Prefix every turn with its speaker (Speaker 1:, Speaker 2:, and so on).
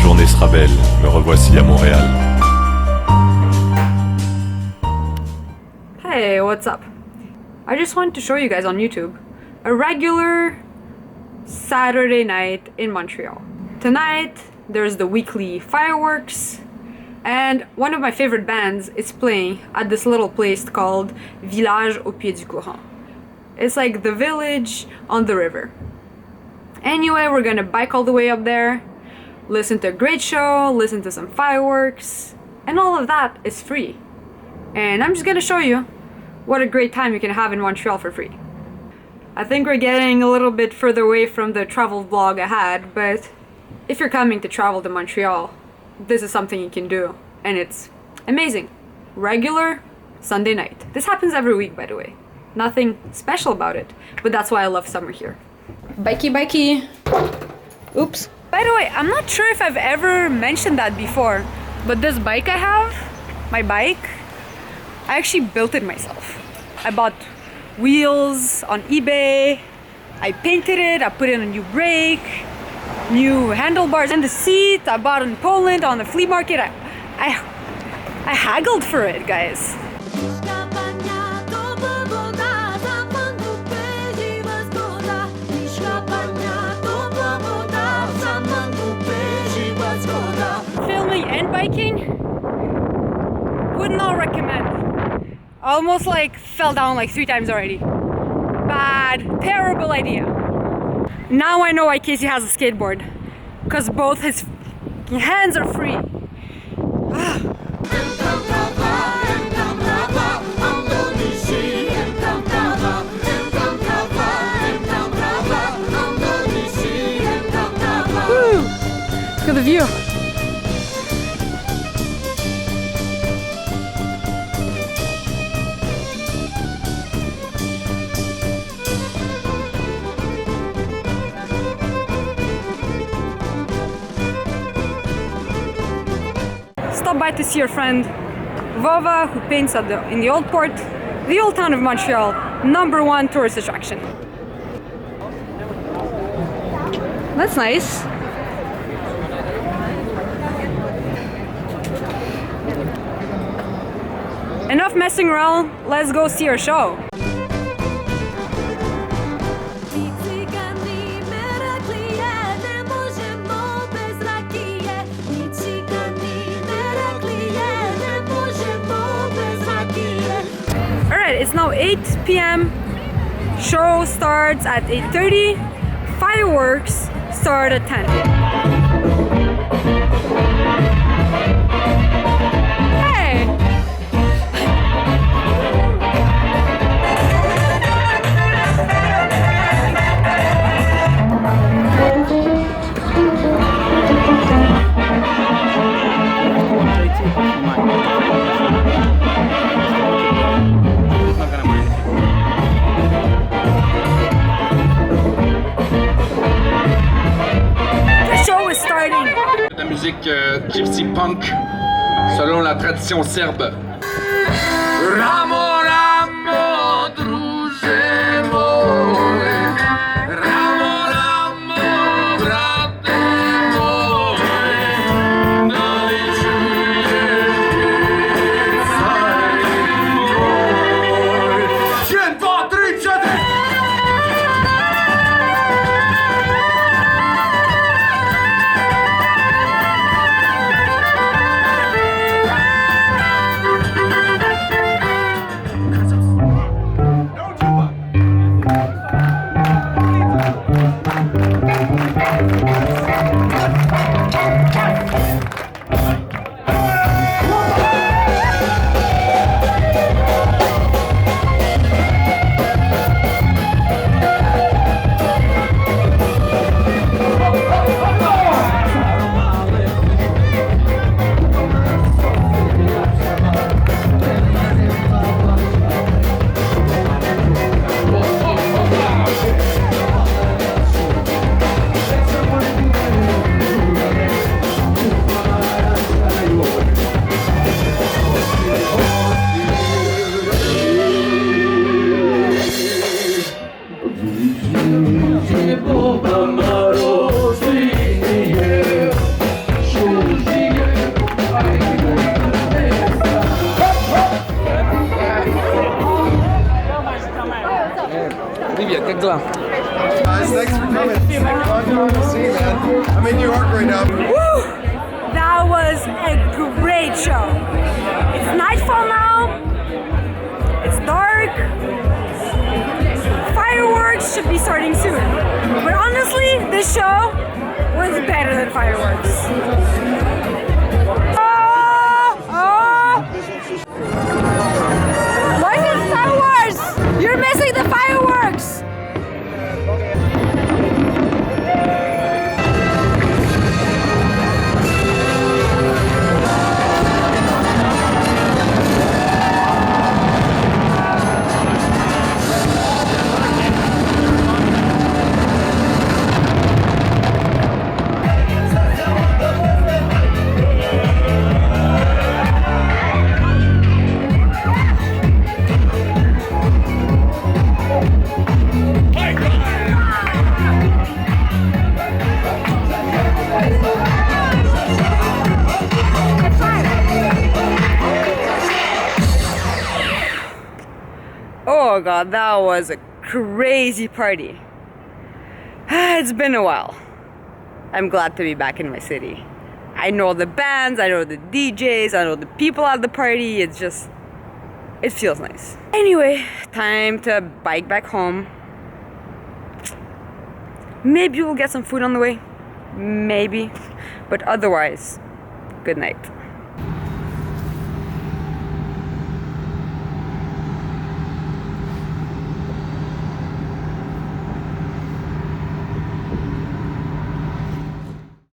Speaker 1: journée sera belle, me revoici à Montréal.
Speaker 2: Hey, what's up? I just wanted to show you guys on YouTube a regular Saturday night in Montreal. Tonight, there's the weekly fireworks, and one of my favorite bands is playing at this little place called Village au pied du courant. It's like the village on the river. Anyway, we're gonna bike all the way up there, listen to a great show, listen to some fireworks, and all of that is free. And I'm just gonna show you what a great time you can have in Montreal for free. I think we're getting a little bit further away from the travel vlog I had, but if you're coming to travel to Montreal, this is something you can do, and it's amazing. Regular Sunday night. This happens every week, by the way. Nothing special about it, but that's why I love summer here. Bikey. Oops. By the way, I'm not sure if I've ever mentioned that before, but this bike I have, my bike, I actually built it myself. I bought wheels on eBay, I painted it, I put in a new brake, new handlebars, and the seat I bought in Poland on the flea market. I haggled for it, guys. Filming and biking, would not recommend. Almost like fell down like 3 times already. Bad, terrible idea. Now I know why Casey has a skateboard, because both his hands are free. Woo! Look at the view. Stop by to see your friend Vova, who paints in the old port, the old town of Montreal, #1 tourist attraction. That's nice. Enough messing around, let's go see our show. It's now 8 p.m. Show starts at 8:30. Fireworks start at 10. Hey!
Speaker 3: La musique gypsy punk selon la tradition serbe. Ramo, ramo, druže moj. Ramo, ramo, brate moj. Da li čuješ pjesaj moj? 1, 2, 3, 4.
Speaker 4: Привет, как дела?
Speaker 5: Guys, thanks for coming. Fun to see, man. I'm in New York right now.
Speaker 2: Woo! That was a great show. It's nightfall now. It's dark. Fireworks should be starting soon. But honestly, this show was better than fireworks. Why is it Star Wars? You're missing the fireworks! Oh god, that was a crazy party. It's been a while. I'm glad to be back in my city. I know the bands, I know the DJs, I know the people at the party. It's just, it feels nice. Anyway, time to bike back home. Maybe we'll get some food on the way. Maybe. But otherwise, good night.